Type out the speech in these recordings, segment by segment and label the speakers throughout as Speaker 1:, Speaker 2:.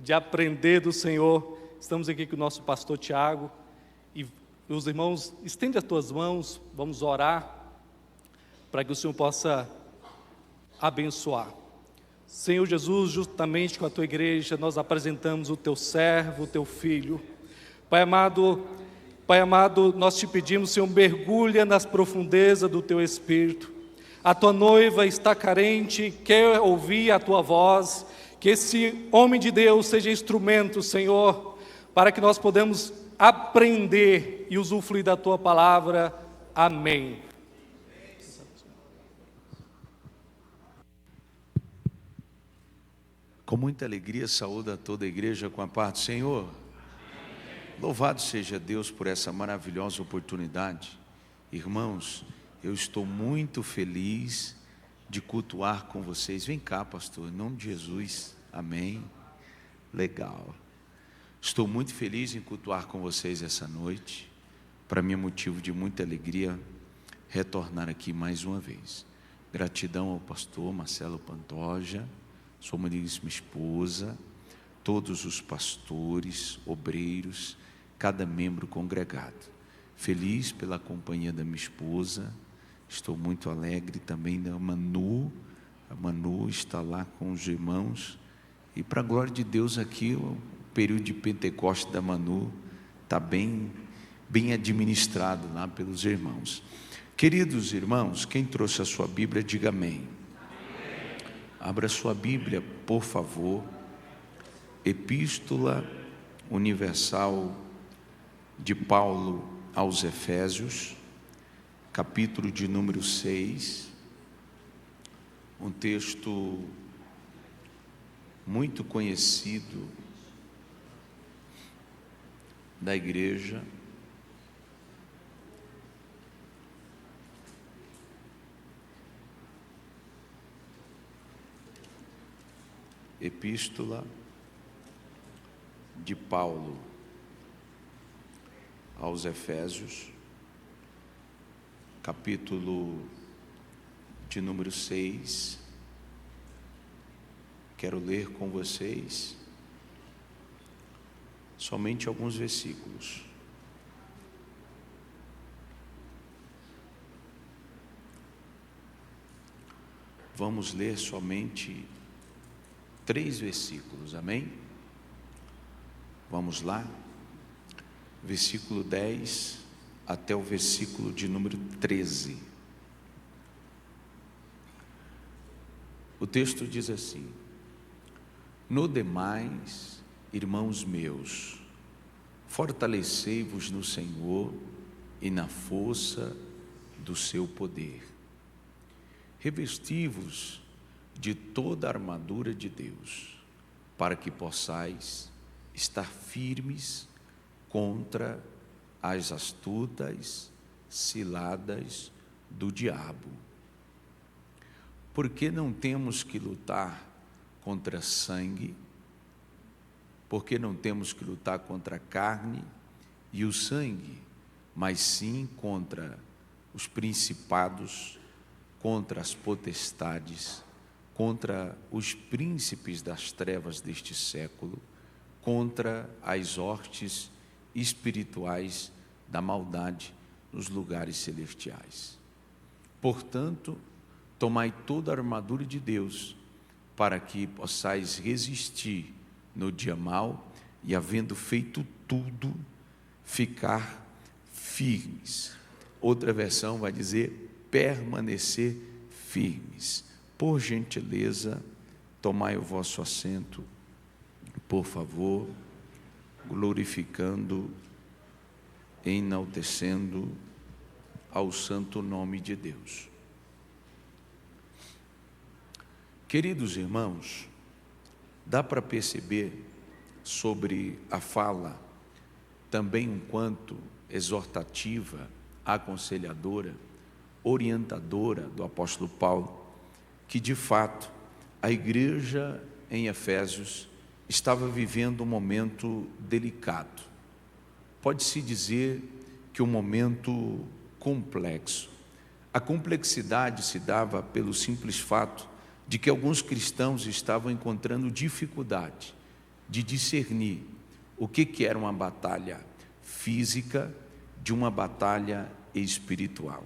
Speaker 1: de aprender do Senhor. Estamos aqui com o nosso pastor Tiago, e os irmãos, estende as tuas mãos, vamos orar, para que o Senhor possa abençoar. Senhor Jesus, justamente com a tua igreja, nós apresentamos o teu servo, o teu filho. Pai amado, nós te pedimos, Senhor, mergulha nas profundezas do teu Espírito. A tua noiva está carente, quer ouvir a tua voz. Que esse homem de Deus seja instrumento, Senhor, para que nós podamos aprender e usufruir da tua palavra. Amém.
Speaker 2: Com muita alegria, saúdo a toda a igreja com a paz do Senhor. Louvado seja Deus por essa maravilhosa oportunidade. Irmãos, eu estou muito feliz de cultuar com vocês. Vem cá, pastor, em nome de Jesus. Amém. Legal. Estou muito feliz em cultuar com vocês essa noite. Para mim é motivo de muita alegria retornar aqui mais uma vez. Gratidão ao pastor Marcelo Pantoja, sua amadíssima esposa, todos os pastores, obreiros, cada membro congregado. Feliz pela companhia da minha esposa, estou muito alegre também da Manu. A Manu está lá com os irmãos, e para a glória de Deus aqui, o período de Pentecostes da Manu está bem administrado lá pelos irmãos. Queridos irmãos, quem trouxe a sua Bíblia, diga amém. Abra sua Bíblia, por favor. Epístola Universal de Paulo aos Efésios, capítulo de número 6, um texto muito conhecido da igreja. Epístola de Paulo aos Efésios, capítulo de número 6. Quero ler com vocês somente alguns versículos. Vamos ler somente 3 versículos, amém? Vamos lá, versículo 10 até o versículo de número 13. O texto diz assim: no demais, irmãos meus, fortalecei-vos no Senhor e na força do seu poder. Revesti-vos de toda a armadura de Deus, para que possais estar firmes contra as astutas ciladas do diabo. Porque não temos que lutar contra sangue, porque não temos que lutar contra a carne e o sangue, mas sim contra os principados, contra as potestades, contra os príncipes das trevas deste século, contra as hostes espirituais da maldade nos lugares celestiais. Portanto, tomai toda a armadura de Deus, para que possais resistir no dia mau, e havendo feito tudo, ficar firmes. Outra versão vai dizer permanecer firmes. Por gentileza, tomai o vosso assento, por favor, glorificando, enaltecendo ao santo nome de Deus. Queridos irmãos, dá para perceber sobre a fala, também um quanto exortativa, aconselhadora, orientadora do apóstolo Paulo, que de fato a igreja em Efésios estava vivendo um momento delicado. Pode-se dizer que um momento complexo. A complexidade se dava pelo simples fato de que alguns cristãos estavam encontrando dificuldade de discernir o que era uma batalha física de uma batalha espiritual.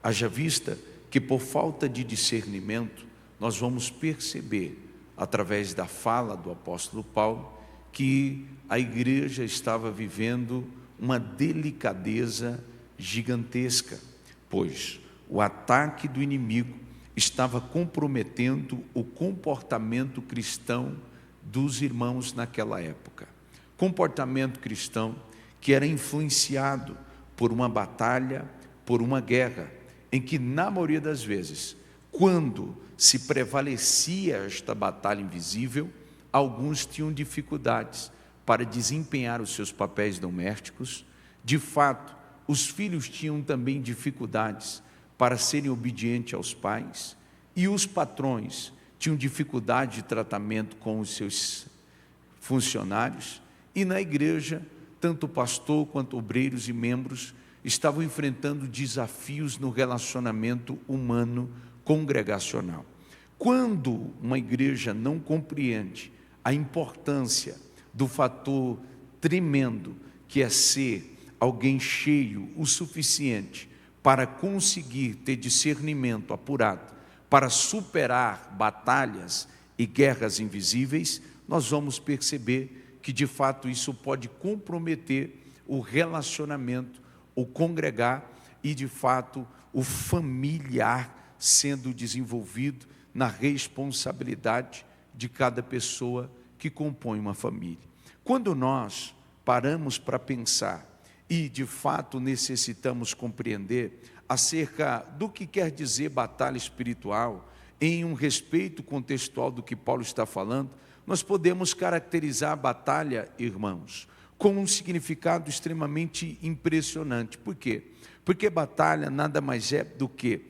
Speaker 2: Haja vista que por falta de discernimento, nós vamos perceber, através da fala do apóstolo Paulo, que a igreja estava vivendo uma delicadeza gigantesca, pois o ataque do inimigo estava comprometendo o comportamento cristão dos irmãos naquela época. Comportamento cristão que era influenciado por uma batalha, por uma guerra, em que na maioria das vezes, quando se prevalecia esta batalha invisível, alguns tinham dificuldades para desempenhar os seus papéis domésticos. De fato, os filhos tinham também dificuldades para serem obedientes aos pais, e os patrões tinham dificuldade de tratamento com os seus funcionários, e na igreja, tanto o pastor quanto obreiros e membros estavam enfrentando desafios no relacionamento humano congregacional. Quando uma igreja não compreende a importância do fator tremendo que é ser alguém cheio o suficiente para conseguir ter discernimento apurado, para superar batalhas e guerras invisíveis, nós vamos perceber que de fato isso pode comprometer o relacionamento, o congregar e de fato o familiar sendo desenvolvido na responsabilidade de cada pessoa que compõe uma família. Quando nós paramos para pensar e de fato necessitamos compreender acerca do que quer dizer batalha espiritual, em um respeito contextual do que Paulo está falando, nós podemos caracterizar a batalha, irmãos, com um significado extremamente impressionante. Por quê? Porque batalha nada mais é do que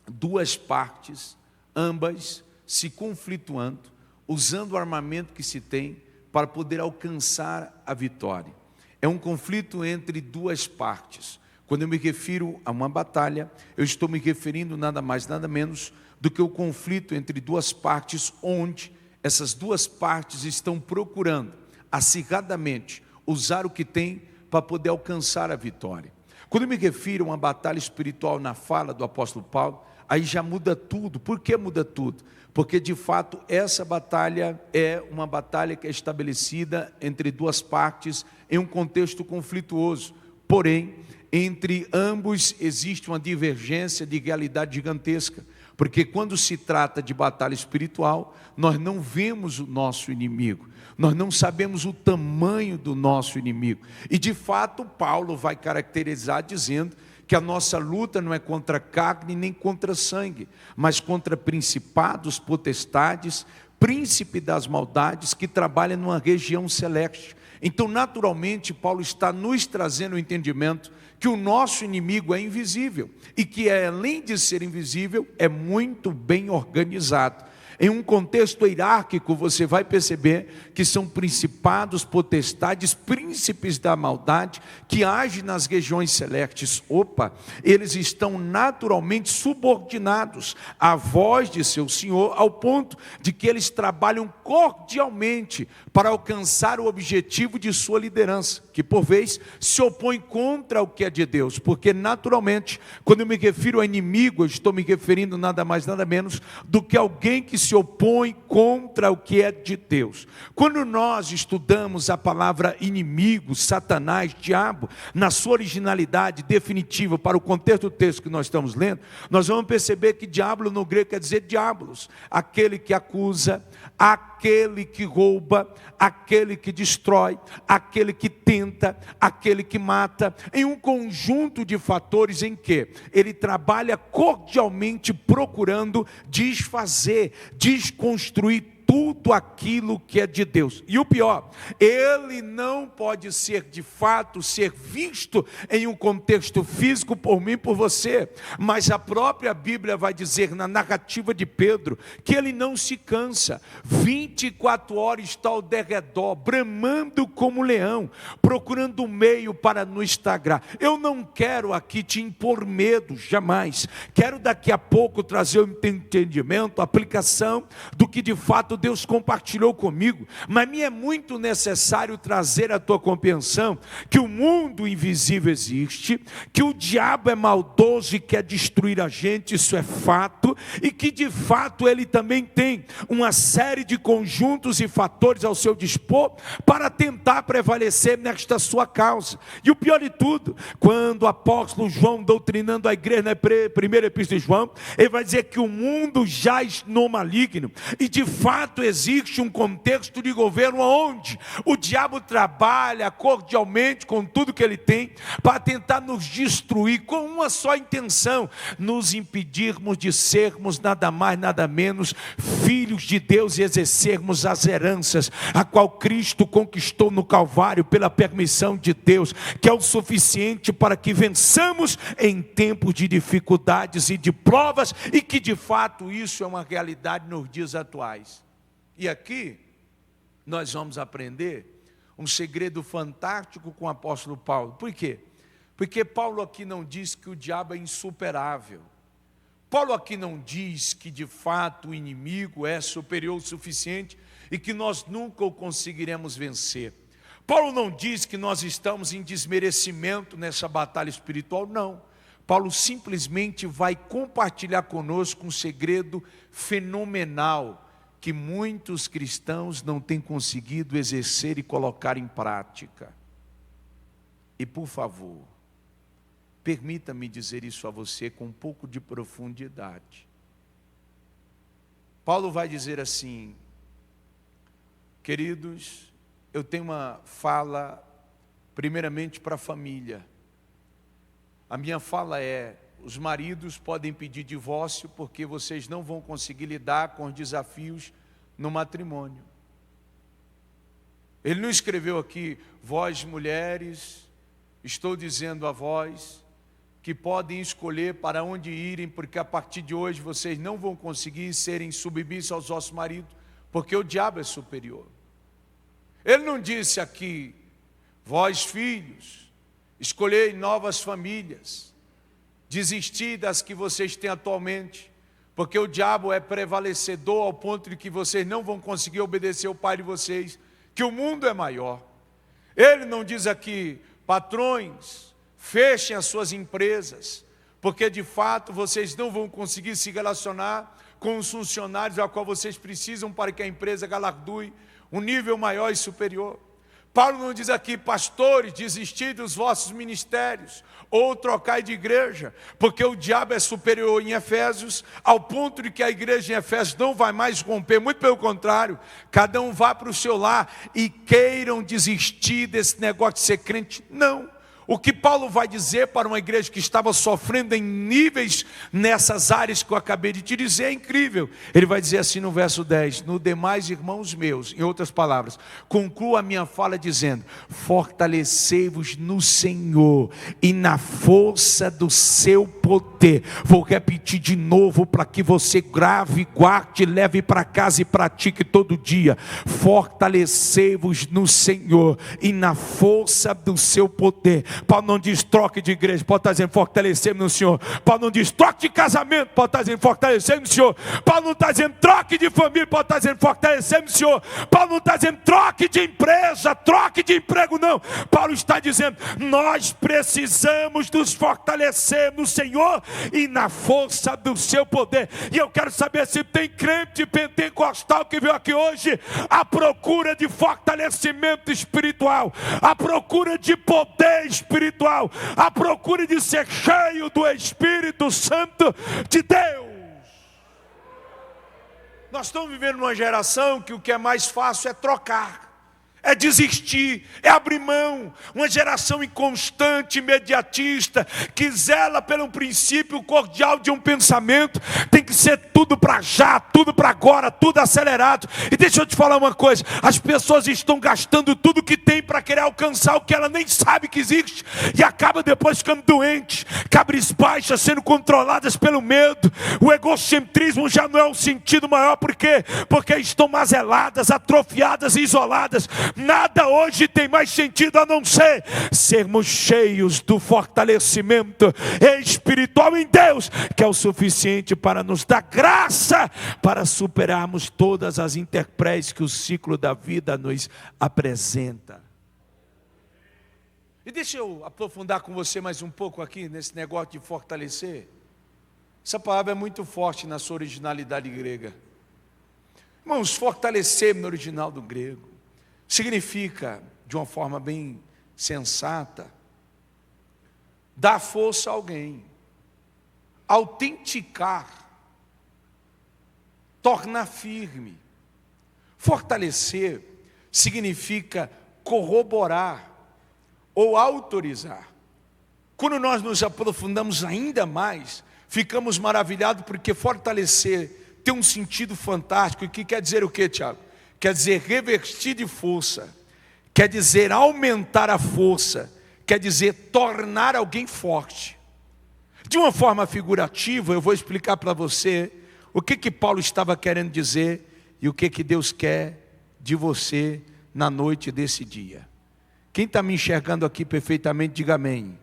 Speaker 2: duas partes, ambas se conflituando, usando o armamento que se tem para poder alcançar a vitória. É um conflito entre duas partes. Quando eu me refiro a uma batalha, eu estou me referindo nada mais, nada menos do que o conflito entre duas partes, onde essas duas partes estão procurando acirradamente usar o que tem para poder alcançar a vitória. Quando eu me refiro a uma batalha espiritual na fala do apóstolo Paulo, aí já muda tudo. Por que muda tudo? Porque de fato essa batalha é uma batalha que é estabelecida entre duas partes em um contexto conflituoso. Porém, entre ambos existe uma divergência de realidade gigantesca. Porque quando se trata de batalha espiritual, nós não vemos o nosso inimigo, nós não sabemos o tamanho do nosso inimigo. E de fato Paulo vai caracterizar dizendo que a nossa luta não é contra carne nem contra sangue, mas contra principados, potestades, príncipe das maldades que trabalham numa região celeste. Então naturalmente Paulo está nos trazendo o entendimento que o nosso inimigo é invisível e que além de ser invisível, é muito bem organizado. Em um contexto hierárquico, você vai perceber que são principados, potestades, príncipes da maldade que agem nas regiões celestes. Eles estão naturalmente subordinados à voz de seu Senhor, ao ponto de que eles trabalham cordialmente para alcançar o objetivo de sua liderança, que por vez se opõe contra o que é de Deus, porque naturalmente, quando eu me refiro a inimigo, eu estou me referindo nada mais, nada menos do que alguém que se opõe contra o que é de Deus. Quando nós estudamos a palavra inimigo, Satanás, diabo, na sua originalidade definitiva para o contexto do texto que nós estamos lendo, nós vamos perceber que diabo no grego quer dizer diabolos, aquele que acusa, aquele que rouba, aquele que destrói, aquele que tenta, aquele que mata, em um conjunto de fatores em que ele trabalha cordialmente procurando desfazer, desconstruir tudo aquilo que é de Deus. E o pior, ele não pode ser de fato, ser visto em um contexto físico por mim e por você, mas a própria Bíblia vai dizer na narrativa de Pedro, que ele não se cansa, 24 horas está ao derredor, bramando como leão, procurando um meio para nos estagrar. Eu não quero aqui te impor medo, jamais, quero daqui a pouco trazer o entendimento, a aplicação do que de fato Deus compartilhou comigo, mas me é muito necessário trazer a tua compreensão que o mundo invisível existe, que o diabo é maldoso e quer destruir a gente, isso é fato, e que de fato ele também tem uma série de conjuntos e fatores ao seu dispor para tentar prevalecer nesta sua causa. E o pior de tudo, quando o apóstolo João, doutrinando a igreja na primeira epístola de João, ele vai dizer que o mundo jaz no maligno, e de fato existe um contexto de governo onde o diabo trabalha cordialmente com tudo que ele tem para tentar nos destruir com uma só intenção: nos impedirmos de sermos nada mais, nada menos filhos de Deus e exercermos as heranças a qual Cristo conquistou no Calvário pela permissão de Deus, que é o suficiente para que vençamos em tempos de dificuldades e de provas, e que de fato isso é uma realidade nos dias atuais. E aqui nós vamos aprender um segredo fantástico com o apóstolo Paulo. Por quê? Porque Paulo aqui não diz que o diabo é insuperável. Paulo aqui não diz que de fato o inimigo é superior o suficiente e que nós nunca o conseguiremos vencer. Paulo não diz que nós estamos em desmerecimento nessa batalha espiritual, não. Paulo simplesmente vai compartilhar conosco um segredo fenomenal que muitos cristãos não têm conseguido exercer e colocar em prática. E por favor, permita-me dizer isso a você com um pouco de profundidade. Paulo vai dizer assim: queridos, eu tenho uma fala primeiramente para a família. A minha fala é: os maridos podem pedir divórcio porque vocês não vão conseguir lidar com os desafios no matrimônio. Ele não escreveu aqui: vós mulheres, estou dizendo a vós que podem escolher para onde irem, porque a partir de hoje vocês não vão conseguir serem submissos aos vossos maridos, porque o diabo é superior. Ele não disse aqui: vós filhos, escolhei novas famílias, desistir das que vocês têm atualmente, porque o diabo é prevalecedor ao ponto de que vocês não vão conseguir obedecer o pai de vocês, que o mundo é maior. Ele não diz aqui: patrões, fechem as suas empresas, porque de fato vocês não vão conseguir se relacionar com os funcionários ao qual vocês precisam para que a empresa galardoe um nível maior e superior. Paulo não diz aqui: pastores, desistir dos vossos ministérios, ou trocai de igreja, porque o diabo é superior em Efésios, ao ponto de que a igreja em Efésios não vai mais romper, muito pelo contrário, cada um vá para o seu lar e queiram desistir desse negócio de ser crente. Não. O que Paulo vai dizer para uma igreja que estava sofrendo em níveis nessas áreas que eu acabei de te dizer é incrível. Ele vai dizer assim no verso 10: no demais, irmãos meus, em outras palavras, concluo a minha fala dizendo: fortalecei-vos no Senhor e na força do seu poder. Vou repetir de novo para que você grave, guarde, leve para casa e pratique todo dia. Fortalecei-vos no Senhor e na força do seu poder. Paulo não diz troque de igreja, Paulo está dizendo fortalecemos no Senhor. Paulo não diz troque de casamento, Paulo está dizendo fortalecemos no Senhor. Paulo não está dizendo troque de família, Paulo está dizendo fortalecemos no Senhor. Paulo não está dizendo troque de empresa, troque de emprego, não. Paulo está dizendo: nós precisamos nos fortalecer no Senhor e na força do seu poder. E eu quero saber se tem crente pentecostal que veio aqui hoje à procura de fortalecimento espiritual, à procura de poder espiritual, à procura de ser cheio do Espírito Santo de Deus. Nós estamos vivendo numa geração que o que é mais fácil é trocar, é desistir, é abrir mão. Uma geração inconstante, imediatista, que zela pelo princípio cordial de um pensamento. Tem que ser tudo para já, tudo para agora, tudo acelerado. E deixa eu te falar uma coisa: as pessoas estão gastando tudo que tem para querer alcançar o que ela nem sabe que existe, e acaba depois ficando doente, cabisbaixa, sendo controladas pelo medo. O egocentrismo já não é o sentido maior. Por quê? Porque estão mazeladas, atrofiadas e isoladas.
Speaker 3: Nada hoje tem mais sentido a não ser sermos cheios do fortalecimento espiritual em Deus, que é o suficiente para nos dar graça para superarmos todas as intempéries que o ciclo da vida nos apresenta. E deixa eu aprofundar com você mais um pouco aqui nesse negócio de fortalecer. Essa palavra é muito forte na sua originalidade grega. Irmãos, fortalecer no original do grego significa, de uma forma bem sensata, dar força a alguém, autenticar, tornar firme. Fortalecer significa corroborar ou autorizar. Quando nós nos aprofundamos ainda mais, ficamos maravilhados, porque fortalecer tem um sentido fantástico. E que quer dizer o quê, Tiago? Quer dizer revestir de força, quer dizer aumentar a força, quer dizer tornar alguém forte. De uma forma figurativa, eu vou explicar para você o que Paulo estava querendo dizer e o que Deus quer de você na noite desse dia. Quem está me enxergando aqui perfeitamente, diga amém.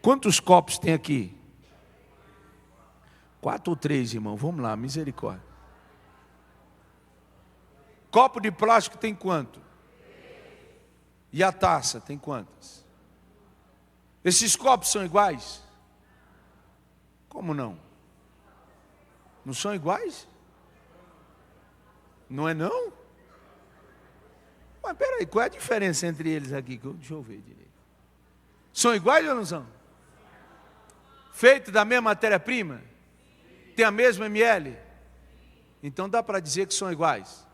Speaker 3: Quantos copos tem aqui? 4 ou 3, irmão? Vamos lá, misericórdia. Copo de plástico tem quanto? E a taça tem quantas? Esses copos são iguais? Como não? Não são iguais? Não é não? Mas peraí, qual é a diferença entre eles aqui? Deixa eu ver direito. São iguais ou não são? Feito da mesma matéria-prima? Tem a mesma ml? Então dá para dizer que são iguais,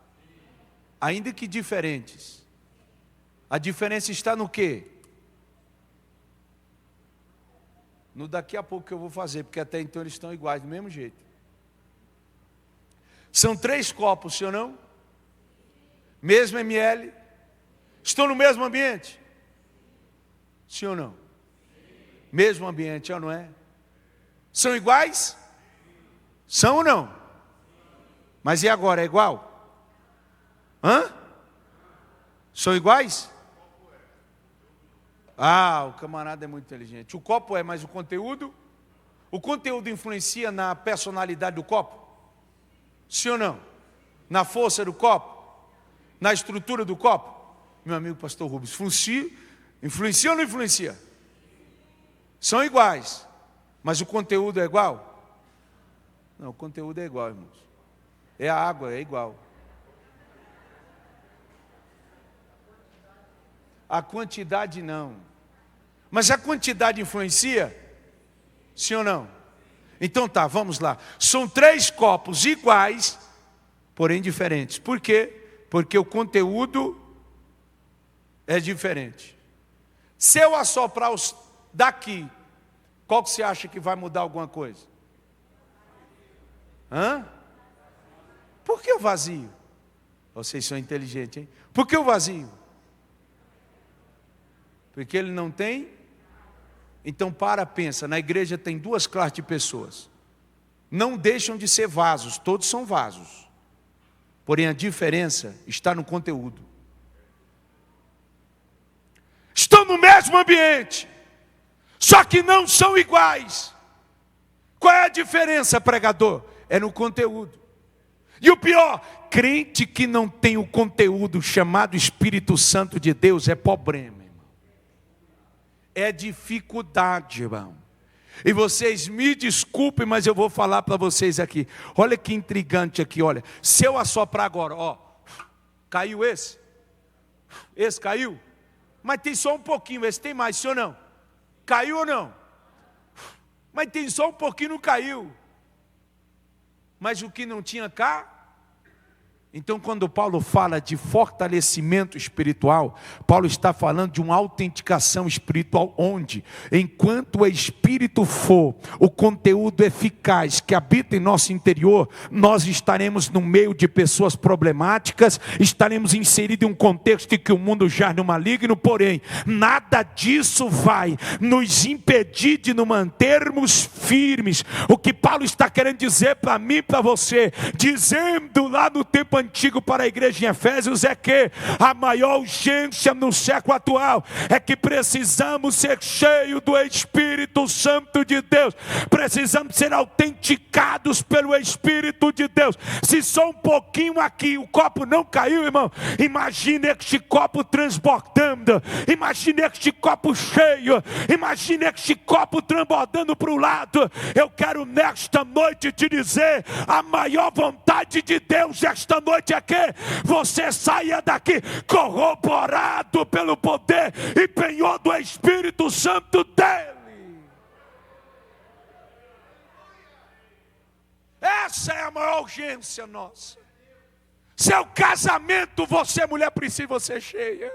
Speaker 3: ainda que diferentes. A diferença está no quê? No daqui a pouco que eu vou fazer, porque até então eles estão iguais, do mesmo jeito. São 3 copos, sim ou não? Mesmo ml? Estão no mesmo ambiente? Sim ou não? Mesmo ambiente, ou não é? São iguais? São ou não? Mas e agora, é igual? Hã? São iguais? Ah, o camarada é muito inteligente. O copo é, mas o conteúdo? O conteúdo influencia na personalidade do copo? Sim ou não? Na força do copo? Na estrutura do copo? Meu amigo pastor Rubens, influencia ou não influencia? São iguais, mas o conteúdo é igual? Não, o conteúdo é igual, irmãos. É a água, é igual. A quantidade não. Mas a quantidade influencia? Sim ou não? Então tá, vamos lá. São 3 copos iguais, porém diferentes. Por quê? Porque o conteúdo é diferente. Se eu assoprar os daqui, qual que você acha que vai mudar alguma coisa? Hã? Por que o vazio? Vocês são inteligentes, hein? Por que o vazio? Porque ele não tem. Então pensa, na igreja tem 2 classes de pessoas. Não deixam de ser vasos, todos são vasos. Porém a diferença está no conteúdo. Estão no mesmo ambiente, só que não são iguais. Qual é a diferença, pregador? É no conteúdo. E o pior, crente que não tem o conteúdo chamado Espírito Santo de Deus é problema, irmão. É dificuldade, irmão. E vocês me desculpem, mas eu vou falar para vocês aqui. Olha que intrigante aqui, olha. Se eu assoprar agora, ó, caiu esse? Esse caiu? Mas tem só um pouquinho, esse tem mais, sim ou não? Caiu ou não? Mas tem só um pouquinho, não caiu. Mas o que não tinha cá? Então, quando Paulo fala de fortalecimento espiritual, Paulo está falando de uma autenticação espiritual, onde, enquanto o Espírito for o conteúdo eficaz que habita em nosso interior, nós estaremos no meio de pessoas problemáticas, estaremos inseridos em um contexto em que o mundo jaz no maligno, porém, nada disso vai nos impedir de nos mantermos firmes. O que Paulo está querendo dizer para mim e para você, dizendo lá no tempo antigo para a igreja em Efésios é que a maior urgência no século atual é que precisamos ser cheios do Espírito Santo de Deus. Precisamos ser autenticados pelo Espírito de Deus. Se só um pouquinho aqui o copo não caiu, irmão, imagine este copo transbordando, imagine este copo cheio, imagine este copo transbordando para o lado. Eu quero nesta noite te dizer, a maior vontade de Deus esta noite é que você saia daqui corroborado pelo poder e penhor do Espírito Santo dele. Essa é a maior urgência nossa. Seu casamento, você mulher precisa ser cheia.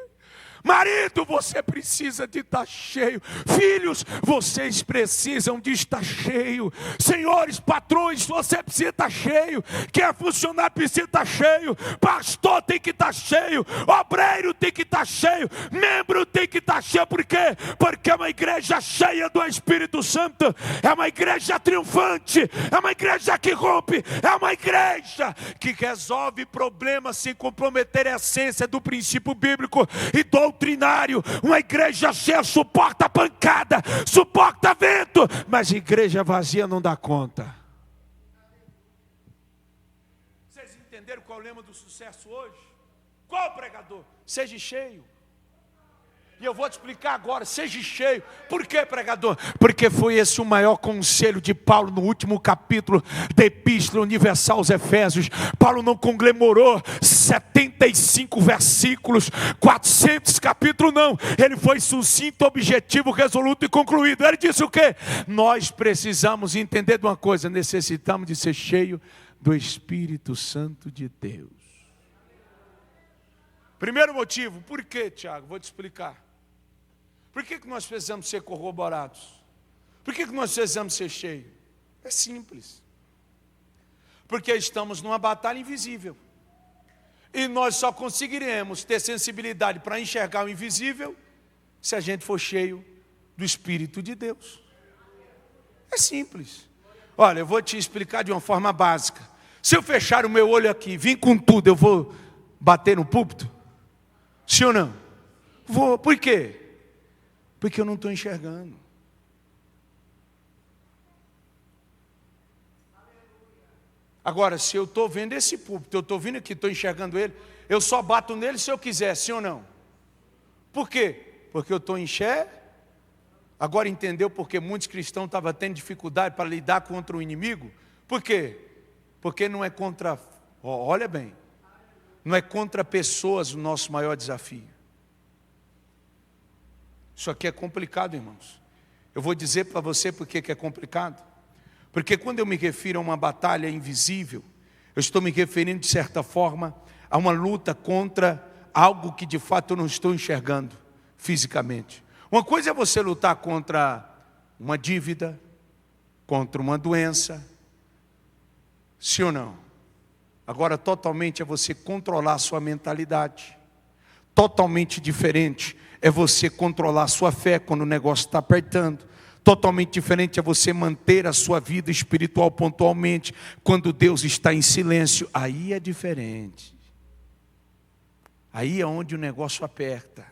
Speaker 3: Marido, você precisa de estar cheio. Filhos, vocês precisam de estar cheio. Senhores, patrões, você precisa estar cheio. Quem é funcionário precisa estar cheio. Pastor tem que estar cheio. Obreiro tem que estar cheio. Membro tem que estar cheio. Por quê? Porque é uma igreja cheia do Espírito Santo. É uma igreja triunfante. É uma igreja que rompe. É uma igreja que resolve problemas sem comprometer a essência do princípio bíblico e doutrinário. Uma igreja cheia suporta pancada, suporta vento, mas igreja vazia não dá conta. Vocês entenderam qual é o lema do sucesso hoje? Qual pregador? Seja cheio. E eu vou te explicar agora, seja cheio. Por que, pregador? Porque foi esse o maior conselho de Paulo no último capítulo da Epístola Universal aos Efésios. Paulo não conglomerou 75 versículos, 400 capítulos, não. Ele foi sucinto, objetivo, resoluto e concluído. Ele disse o quê? Nós precisamos entender de uma coisa, necessitamos de ser cheio do Espírito Santo de Deus. Primeiro motivo, por quê, Tiago? Vou te explicar. Por que nós precisamos ser corroborados? Por que nós precisamos ser cheios? É simples. Porque estamos numa batalha invisível. E nós só conseguiremos ter sensibilidade para enxergar o invisível se a gente for cheio do Espírito de Deus. É simples. Olha, eu vou te explicar de uma forma básica. Se eu fechar o meu olho aqui, vir com tudo, eu vou bater no púlpito? Sim ou não? Vou. Por quê? Porque eu não estou enxergando. Agora, se eu estou vendo esse púlpito, eu estou vindo aqui, estou enxergando ele, eu só bato nele se eu quiser, sim ou não? Por quê? Porque eu estou enxergando. Agora entendeu porque muitos cristãos estavam tendo dificuldade para lidar contra o inimigo? Por quê? Porque não é contra, olha bem, não é contra pessoas o nosso maior desafio. Isso aqui é complicado, irmãos. Eu vou dizer para você por que é complicado. Porque quando eu me refiro a uma batalha invisível, eu estou me referindo de certa forma a uma luta contra algo que de fato eu não estou enxergando fisicamente. Uma coisa é você lutar contra uma dívida, contra uma doença, sim ou não? Agora totalmente é você controlar a sua mentalidade. Totalmente diferente é você controlar a sua fé quando o negócio está apertando. Totalmente diferente é você manter a sua vida espiritual pontualmente quando Deus está em silêncio. Aí é diferente. Aí é onde o negócio aperta.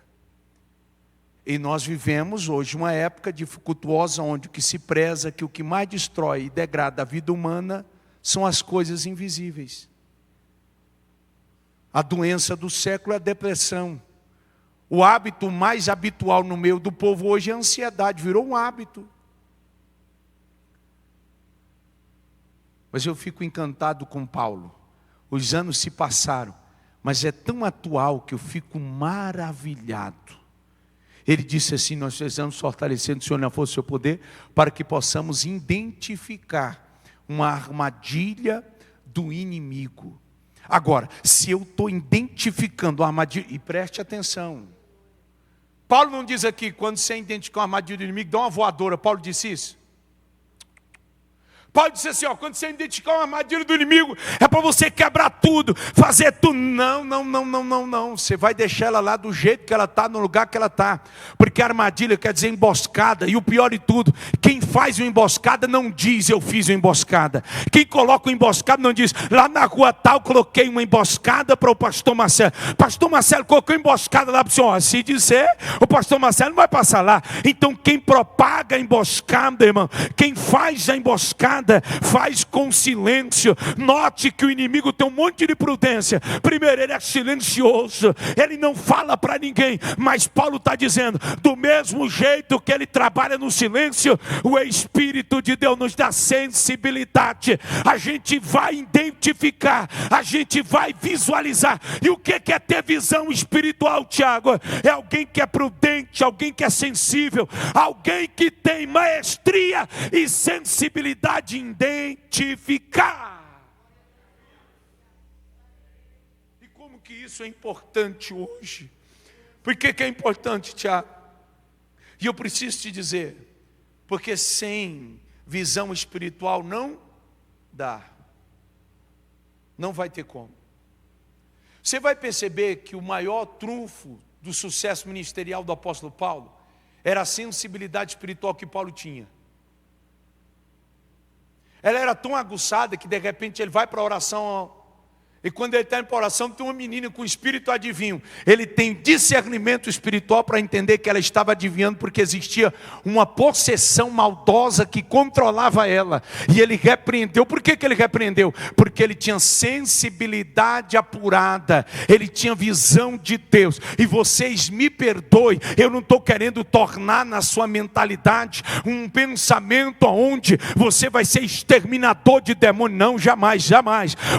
Speaker 3: E nós vivemos hoje uma época dificultuosa onde o que se preza, que o que mais destrói e degrada a vida humana são as coisas invisíveis. A doença do século é a depressão. O hábito mais habitual no meio do povo hoje é a ansiedade, virou um hábito. Mas eu fico encantado com Paulo. Os anos se passaram, mas é tão atual que eu fico maravilhado. Ele disse assim: nós precisamos fortalecer no Senhor na força do seu poder, para que possamos identificar uma armadilha do inimigo. Agora, se eu estou identificando a armadilha, e preste atenção, Paulo não diz aqui, quando você identificar uma armadilha do inimigo, dá uma voadora. Paulo disse isso? Paulo disse assim, quando você identificar uma armadilha do inimigo, é para você quebrar tudo, fazer tudo. Não. Você vai deixar ela lá do jeito que ela está, no lugar que ela está. Porque armadilha quer dizer emboscada. E o pior de tudo, quem faz uma emboscada não diz eu fiz uma emboscada. Quem coloca uma emboscada não diz, lá na rua tal, coloquei uma emboscada para o pastor Marcelo. Pastor Marcelo colocou emboscada lá para o senhor. Se dizer, o pastor Marcelo não vai passar lá. Então quem propaga a emboscada, irmão, quem faz a emboscada, faz com silêncio. Note que o inimigo tem um monte de prudência. Primeiro, ele é silencioso, ele não fala para ninguém. Mas Paulo está dizendo, do mesmo jeito que ele trabalha no silêncio, o Espírito de Deus nos dá sensibilidade. A gente vai identificar, a gente vai visualizar. E o que é ter visão espiritual, Tiago? É alguém que é prudente, alguém que é sensível, alguém que tem maestria e sensibilidade em identificar. E como que isso é importante hoje? Por que é importante, Tiago? E eu preciso te dizer, porque sem visão espiritual não dá. Não vai ter como. Você vai perceber que o maior trunfo do sucesso ministerial do apóstolo Paulo era a sensibilidade espiritual que Paulo tinha. Ela era tão aguçada que de repente ele vai para a oração, e quando ele está indo para a oração, tem uma menina com espírito adivinho. Ele tem discernimento espiritual para entender que ela estava adivinhando, porque existia uma possessão maldosa que controlava ela. E ele repreendeu. Por que ele repreendeu? Porque ele tinha sensibilidade apurada, ele tinha visão de Deus. E vocês me perdoem, eu não estou querendo tornar na sua mentalidade um pensamento onde você vai ser exterminador de demônio. Não, jamais.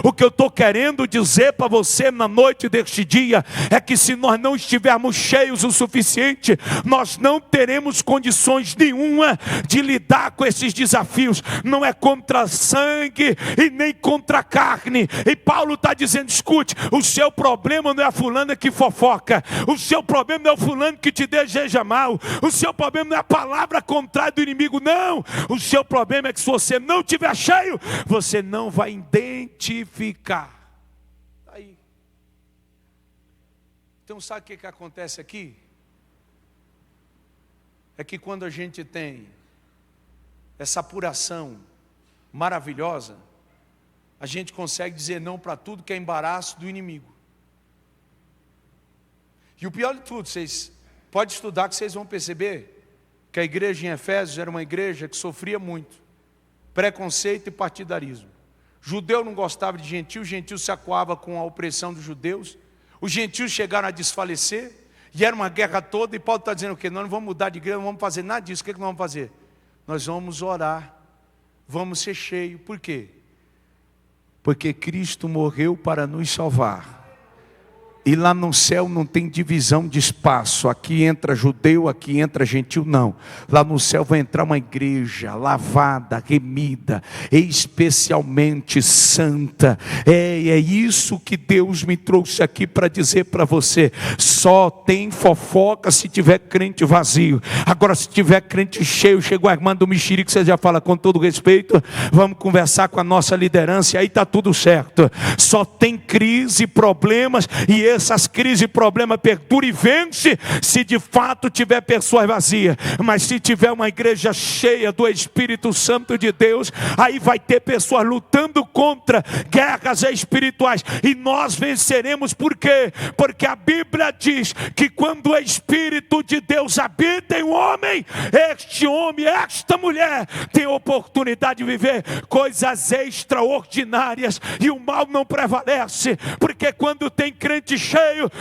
Speaker 3: O que eu estou querendo dizer para você na noite deste dia é que se nós não estivermos cheios o suficiente, nós não teremos condições nenhuma de lidar com esses desafios. Não é contra sangue e nem contra carne. E Paulo está dizendo, escute, o seu problema não é a fulana que fofoca, o seu problema não é o fulano que te deseja mal, o seu problema não é a palavra contrária do inimigo, não. O seu problema é que se você não estiver cheio, você não vai identificar. Aí. Então sabe o que acontece aqui? É que quando a gente tem essa apuração maravilhosa, a gente consegue dizer não para tudo que é embaraço do inimigo. E o pior de tudo, vocês podem estudar que vocês vão perceber que a igreja em Efésios era uma igreja que sofria muito preconceito e partidarismo. Judeu não gostava de gentio, o gentio se acuava com a opressão dos judeus, os gentios chegaram a desfalecer, e era uma guerra toda, e Paulo está dizendo o quê? Nós não vamos mudar de igreja, não vamos fazer nada disso. O que nós vamos fazer? Nós vamos orar, vamos ser cheios. Por quê? Porque Cristo morreu para nos salvar. E lá no céu não tem divisão de espaço, aqui entra judeu, aqui entra gentil, não. Lá no céu vai entrar uma igreja lavada, remida, especialmente santa. É isso que Deus me trouxe aqui para dizer para você. Só tem fofoca se tiver crente vazio. Agora se tiver crente cheio, chegou a irmã do mexerico, você já fala com todo respeito, vamos conversar com a nossa liderança e aí está tudo certo. Só tem crise, problemas, e essas crises e problemas perduram e vence se de fato tiver pessoas vazias. Mas se tiver uma igreja cheia do Espírito Santo de Deus, aí vai ter pessoas lutando contra guerras espirituais, e nós venceremos. Por quê? Porque a Bíblia diz que quando o Espírito de Deus habita em um homem, este homem, esta mulher tem oportunidade de viver coisas extraordinárias, e o mal não prevalece. Porque quando tem crente cheio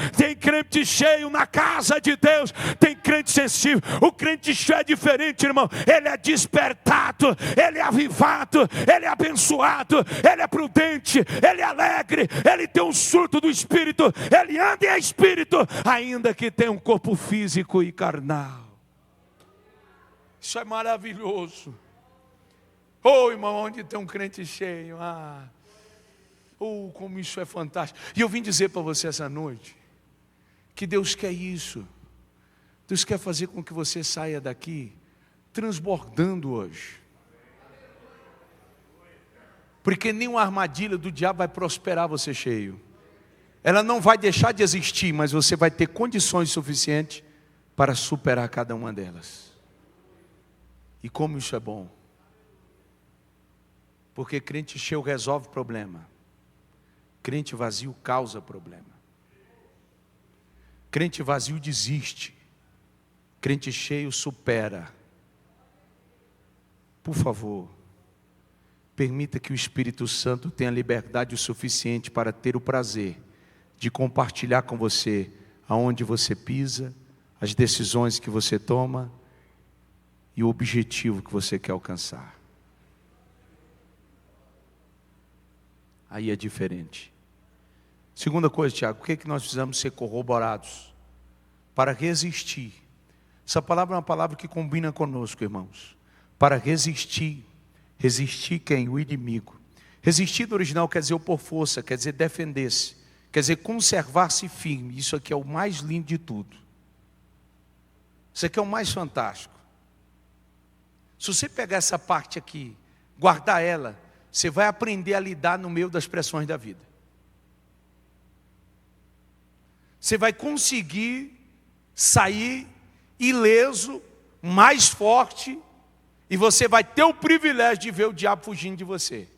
Speaker 3: na casa de Deus, tem crente sensível. O crente cheio é diferente, irmão. Ele é despertado, ele é avivado, ele é abençoado, ele é prudente, ele é alegre, ele tem um surto do Espírito, ele anda em Espírito, ainda que tenha um corpo físico e carnal. Isso é maravilhoso. Irmão, onde tem um crente cheio, como isso é fantástico. E eu vim dizer para você essa noite que Deus quer isso. Deus quer fazer com que você saia daqui transbordando hoje. Porque nenhuma armadilha do diabo vai prosperar você cheio. Ela não vai deixar de existir, mas você vai ter condições suficientes para superar cada uma delas. E como isso é bom. Porque crente cheio resolve problema. Crente vazio causa problema. Crente vazio desiste. Crente cheio supera. Por favor, permita que o Espírito Santo tenha liberdade o suficiente para ter o prazer de compartilhar com você aonde você pisa, as decisões que você toma e o objetivo que você quer alcançar. Aí é diferente. Segunda coisa, Tiago, por que nós precisamos ser corroborados? Para resistir. Essa palavra é uma palavra que combina conosco, irmãos. Para resistir. Resistir quem? O inimigo. Resistir no original quer dizer opor força, quer dizer defender-se, quer dizer conservar-se firme. Isso aqui é o mais lindo de tudo. Isso aqui é o mais fantástico. Se você pegar essa parte aqui, guardar ela, você vai aprender a lidar no meio das pressões da vida. Você vai conseguir sair ileso, mais forte, e você vai ter o privilégio de ver o diabo fugindo de você.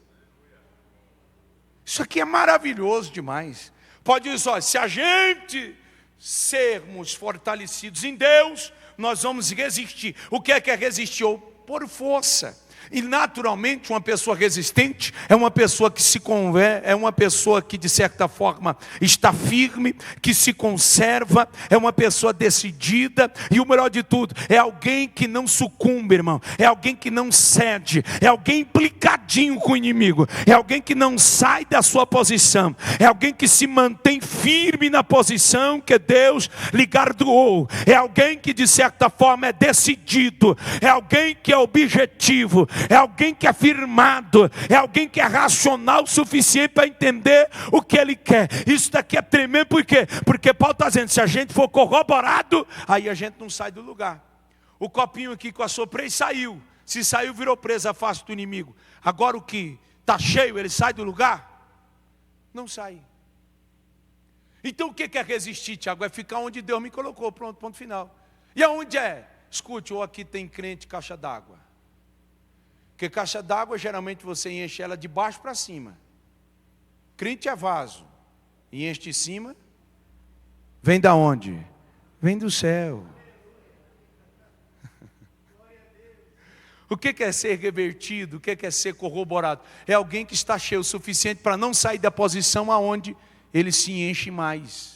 Speaker 3: Isso aqui é maravilhoso demais. Pode dizer só, se a gente sermos fortalecidos em Deus, nós vamos resistir. O que é resistir? Por força. E naturalmente uma pessoa resistente é uma pessoa que se converte, é uma pessoa que de certa forma está firme, que se conserva, é uma pessoa decidida, e o melhor de tudo, é alguém que não sucumbe, irmão, é alguém que não cede, é alguém implicadinho com o inimigo, é alguém que não sai da sua posição, é alguém que se mantém firme na posição que Deus lhe guardou, é alguém que de certa forma é decidido, é alguém que é objetivo, é alguém que é firmado, é alguém que é racional o suficiente para entender o que ele quer. Isso daqui é tremendo, por quê? Porque Paulo está dizendo, se a gente for corroborado, aí a gente não sai do lugar. O copinho aqui que eu assoprei saiu, se saiu virou presa fácil do inimigo. Agora o que está cheio, ele sai do lugar? Não sai. Então o que é resistir, Tiago? É ficar onde Deus me colocou, pronto, ponto final. E aonde é? Escute, ou aqui tem crente caixa d'água. Porque caixa d'água, geralmente você enche ela de baixo para cima. Crente é vaso. E enche de cima. Vem da onde? Vem do céu. O que é ser revertido? O que é ser corroborado? É alguém que está cheio o suficiente para não sair da posição aonde ele se enche mais.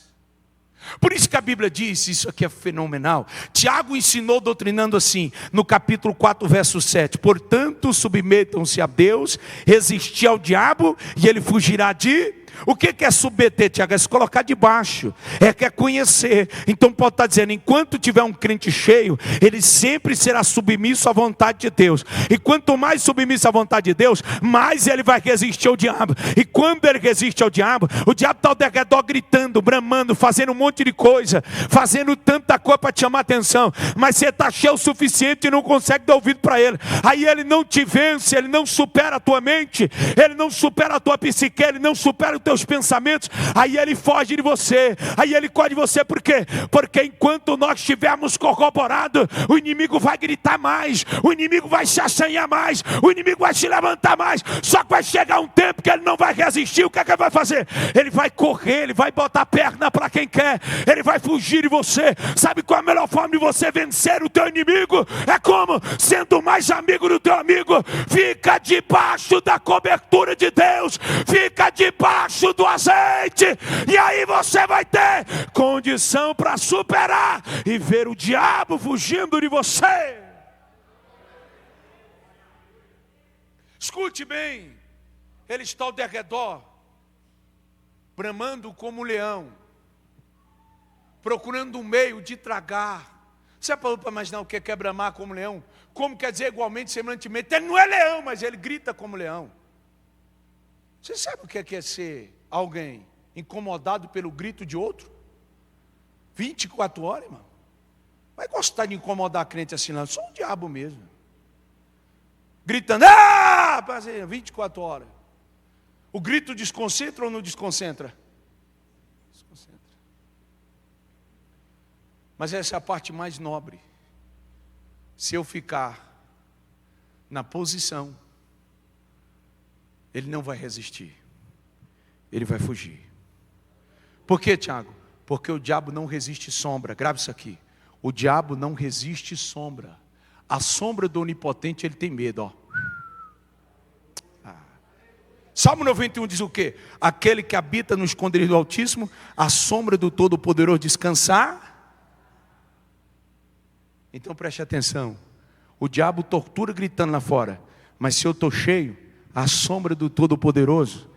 Speaker 3: Por isso que a Bíblia diz, isso aqui é fenomenal. Tiago ensinou doutrinando assim, no capítulo 4, verso 7. Portanto, submetam-se a Deus, resistir ao diabo, e ele fugirá de... O que é submeter, Tiago? É se colocar debaixo, é conhecer. Então Paulo está dizendo, enquanto tiver um crente cheio, ele sempre será submisso à vontade de Deus. E quanto mais submisso à vontade de Deus, mais ele vai resistir ao diabo. E quando ele resiste ao diabo, o diabo está ao redor gritando, bramando, fazendo um monte de coisa, fazendo tanta coisa para te chamar a atenção, mas você está cheio o suficiente e não consegue dar ouvido para ele. Aí ele não te vence, ele não supera a tua mente, ele não supera a tua psique, ele não supera o teus pensamentos, aí ele foge de você, aí ele corre de você. Por quê? Porque enquanto nós estivermos corroborados, o inimigo vai gritar mais, o inimigo vai se assanhar mais, o inimigo vai se levantar mais, só que vai chegar um tempo que ele não vai resistir. O que é que ele vai fazer? Ele vai correr, ele vai botar a perna para quem quer, ele vai fugir de você. Sabe qual é a melhor forma de você vencer o teu inimigo? É como? Sendo mais amigo do teu amigo. Fica debaixo da cobertura de Deus, fica debaixo do azeite, e aí você vai ter condição para superar e ver o diabo fugindo de você. Escute bem, ele está ao derredor, bramando como um leão, procurando um meio de tragar. Você parou para imaginar o que é bramar como leão? Como quer dizer igualmente, semelhantemente, ele não é leão, mas ele grita como leão. Você sabe o que é ser alguém incomodado pelo grito de outro? 24 horas, irmão. Vai gostar de incomodar a crente assim, não? Só o diabo mesmo. Gritando, 24 horas. O grito desconcentra ou não desconcentra? Desconcentra. Mas essa é a parte mais nobre. Se eu ficar na posição, ele não vai resistir. Ele vai fugir. Por quê, Tiago? Porque o diabo não resiste sombra. Grave isso aqui. O diabo não resiste sombra. A sombra do onipotente ele tem medo, ó. Salmo 91 diz o quê? Aquele que habita no esconderijo do Altíssimo, a sombra do Todo-Poderoso descansar. Então preste atenção. O diabo tortura gritando lá fora. Mas se eu estou cheio, a sombra do Todo-Poderoso.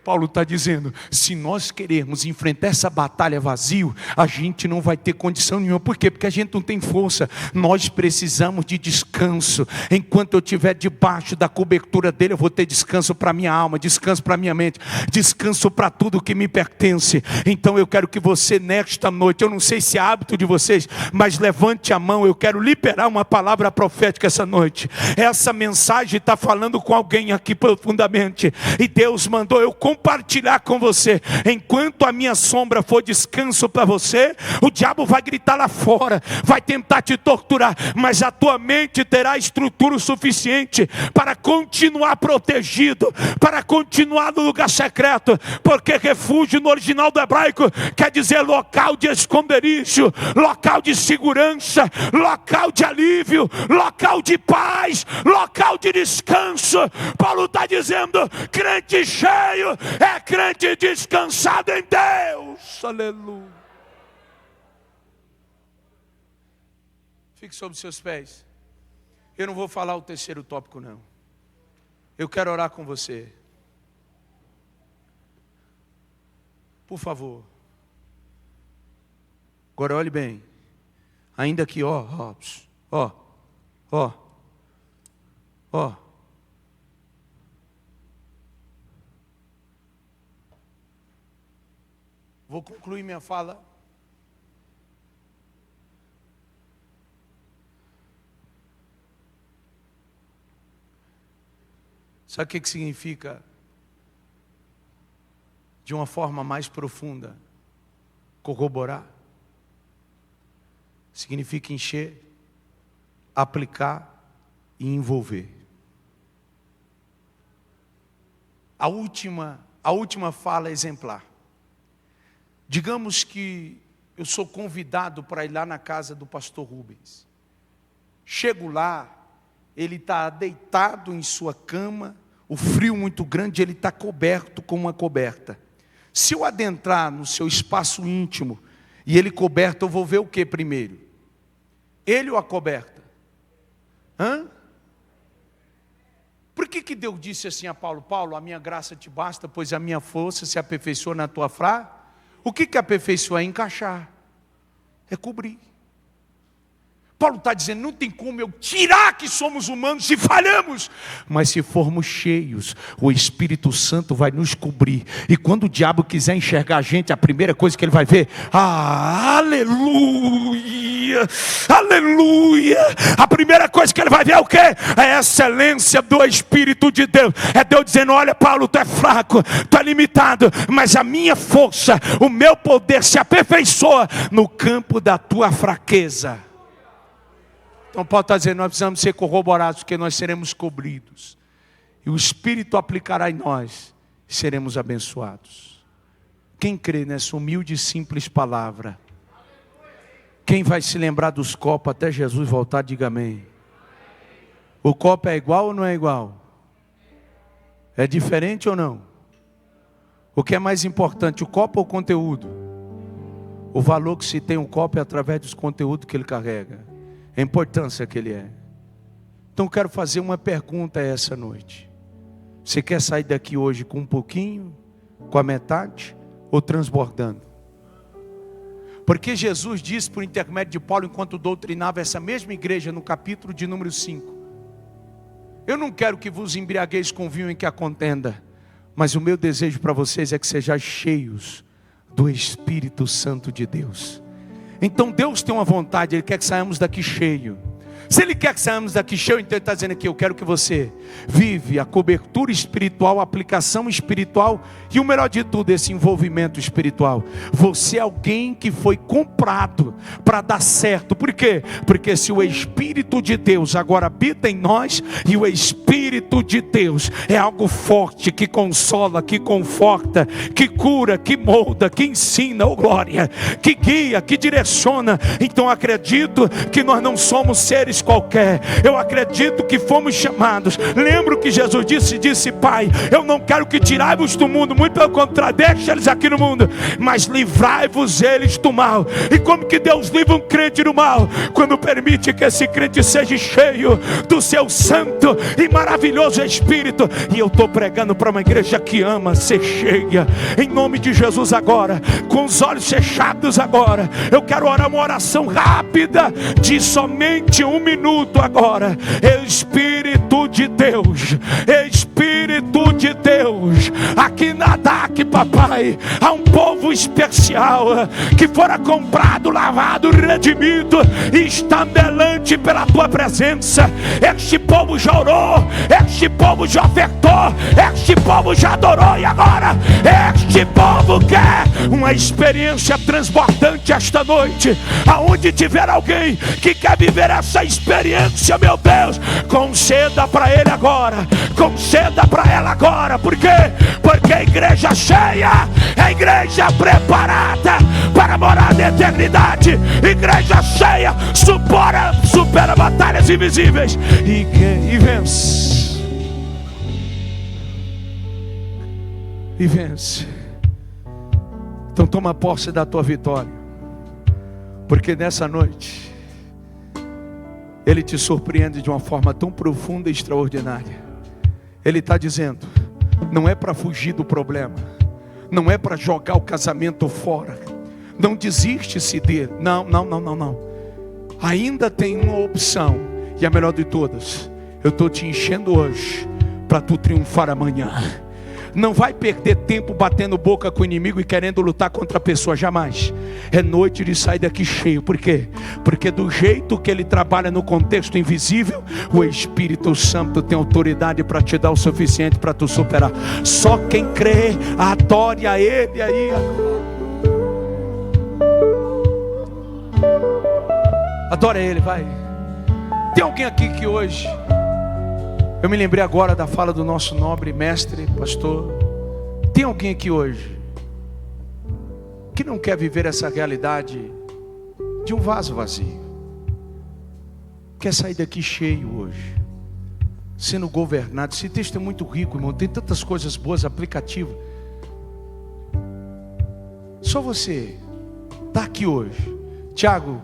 Speaker 3: Paulo está dizendo, se nós queremos enfrentar essa batalha vazio, a gente não vai ter condição nenhuma. Por quê? Porque a gente não tem força. Nós precisamos de descanso. Enquanto eu estiver debaixo da cobertura dele, eu vou ter descanso para minha alma, descanso para minha mente, descanso para tudo que me pertence. Então eu quero que você nesta noite, eu não sei se é hábito de vocês, mas levante a mão, eu quero liberar uma palavra profética essa noite. Essa mensagem está falando com alguém aqui profundamente, e Deus mandou eu compartilhar com você. Enquanto a minha sombra for descanso para você, o diabo vai gritar lá fora, vai tentar te torturar, mas a tua mente terá estrutura o suficiente para continuar protegido, para continuar no lugar secreto, porque refúgio no original do hebraico quer dizer local de esconderijo, local de segurança, local de alívio, local de paz, local de descanso. Paulo está dizendo, crente cheio é crente descansado em Deus. Aleluia. Fique sobre seus pés. Eu não vou falar o terceiro tópico não. Eu quero orar com você. Por favor. Agora olhe bem. Ainda aqui, ó. Vou concluir minha fala. Sabe o que significa? De uma forma mais profunda, corroborar. Significa encher, aplicar e envolver. A última fala é exemplar. Digamos que eu sou convidado para ir lá na casa do pastor Rubens. Chego lá, ele está deitado em sua cama, o frio muito grande, ele está coberto com uma coberta. Se eu adentrar no seu espaço íntimo e ele coberto, eu vou ver o que primeiro? Ele ou a coberta? Por que Deus disse assim a Paulo? Paulo, a minha graça te basta, pois a minha força se aperfeiçoa na tua fraqueza. O que aperfeiçoar? É encaixar, é cobrir. Paulo está dizendo, não tem como eu tirar que somos humanos se falhamos, mas se formos cheios, o Espírito Santo vai nos cobrir. E quando o diabo quiser enxergar a gente, a primeira coisa que ele vai ver, aleluia, aleluia. A primeira coisa que ele vai ver é o quê? É a excelência do Espírito de Deus. É Deus dizendo, olha Paulo, tu é fraco, tu é limitado, mas a minha força, o meu poder se aperfeiçoa no campo da tua fraqueza. Então Paulo está dizendo, nós precisamos ser corroborados, porque nós seremos cobridos. E o Espírito aplicará em nós, e seremos abençoados. Quem crê nessa humilde e simples palavra? Quem vai se lembrar dos copos até Jesus voltar, diga amém. O copo é igual ou não é igual? É diferente ou não? O que é mais importante, o copo ou o conteúdo? O valor que se tem um copo é através dos conteúdos que ele carrega. A importância que ele é. Então eu quero fazer uma pergunta essa noite. Você quer sair daqui hoje com um pouquinho, com a metade, ou transbordando? Porque Jesus disse por intermédio de Paulo, enquanto doutrinava essa mesma igreja no capítulo de número 5. Eu não quero que vos embriagueis com vinho em que há contenda, mas o meu desejo para vocês é que sejais cheios do Espírito Santo de Deus. Então Deus tem uma vontade, Ele quer que saiamos daqui cheio. Se Ele quer que saímos daqui cheio, então Ele está dizendo aqui: eu quero que você vive a cobertura espiritual, a aplicação espiritual e o melhor de tudo, esse envolvimento espiritual. Você é alguém que foi comprado para dar certo. Por quê? Porque se o Espírito de Deus agora habita em nós, e o Espírito de Deus é algo forte, que consola, que conforta, que cura, que molda, que ensina, oh glória, que guia, que direciona. Então acredito que nós não somos seres qualquer. Eu acredito que fomos chamados. Lembro que Jesus disse: Pai, eu não quero que tirai-vos do mundo, muito pelo contrário, deixa eles aqui no mundo, mas livrai-vos eles do mal. E como que Deus livra um crente do mal? Quando permite que esse crente seja cheio do seu santo e maravilhoso Espírito. E eu estou pregando para uma igreja que ama ser cheia, em nome de Jesus. Agora, com os olhos fechados agora, eu quero orar uma oração rápida, de somente 1 minuto agora. Espírito de Deus, Espírito de Deus, aqui na DAC, papai, há um povo especial, que fora comprado, lavado, redimido, e está delante pela tua presença. Este povo já orou, este povo já ofertou, este povo já adorou, e agora este povo quer uma experiência transbordante esta noite. Aonde tiver alguém que quer viver essa experiência, meu Deus, conceda para ele agora, conceda para ela agora. Por quê? Porque a igreja cheia é a igreja preparada para morar na eternidade. Igreja cheia supera batalhas invisíveis e vence. E vence. Então toma posse da tua vitória, porque nessa noite Ele te surpreende de uma forma tão profunda e extraordinária. Ele está dizendo: não é para fugir do problema, não é para jogar o casamento fora, não desiste-se dele, não. Ainda tem uma opção, e a melhor de todas. Eu estou te enchendo hoje para tu triunfar amanhã. Não vai perder tempo batendo boca com o inimigo e querendo lutar contra a pessoa, jamais. É noite de sair daqui cheio. Por quê? Porque do jeito que ele trabalha no contexto invisível, o Espírito Santo tem autoridade para te dar o suficiente para tu superar. Só quem crê, adore a Ele aí. Adora Ele, vai. Tem alguém aqui que hoje... Eu me lembrei agora da fala do nosso nobre mestre, pastor. Tem alguém aqui hoje que não quer viver essa realidade de um vaso vazio? Quer sair daqui cheio hoje, sendo governado. Esse texto é muito rico, irmão. Tem tantas coisas boas, aplicativo. Só você está aqui hoje. Tiago,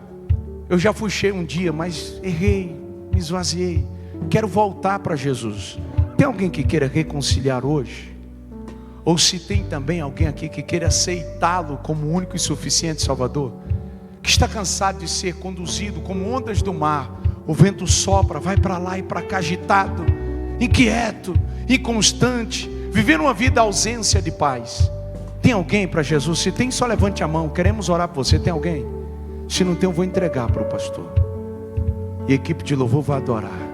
Speaker 3: eu já fui cheio um dia, mas errei, me esvaziei. Quero voltar para Jesus. Tem alguém que queira reconciliar hoje? Ou se tem também alguém aqui que queira aceitá-lo como único e suficiente Salvador, que está cansado de ser conduzido como ondas do mar. O vento sopra, vai para lá e para cá, agitado, inquieto, inconstante, vivendo uma vida ausência de paz. Tem alguém para Jesus? Se tem, só levante a mão. Queremos orar por você. Tem alguém? Se não tem, eu vou entregar para o pastor, e a equipe de louvor vai adorar.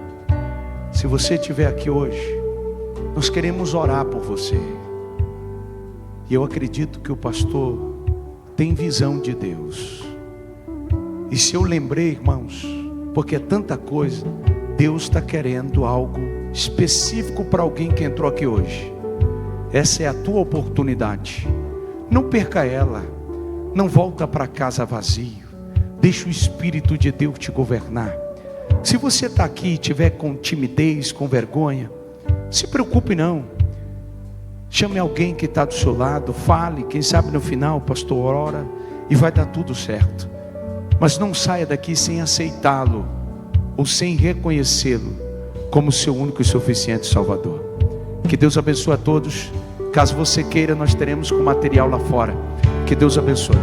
Speaker 3: Se você estiver aqui hoje, nós queremos orar por você. E eu acredito que o pastor tem visão de Deus. E se eu lembrei, irmãos, porque é tanta coisa, Deus está querendo algo específico para alguém que entrou aqui hoje. Essa é a tua oportunidade. Não perca ela. Não volta para casa vazio. Deixa o Espírito de Deus te governar. Se você está aqui e estiver com timidez, com vergonha, se preocupe não. Chame alguém que está do seu lado, fale, quem sabe no final o pastor ora e vai dar tudo certo. Mas não saia daqui sem aceitá-lo ou sem reconhecê-lo como seu único e suficiente Salvador. Que Deus abençoe a todos. Caso você queira, nós teremos com material lá fora. Que Deus abençoe.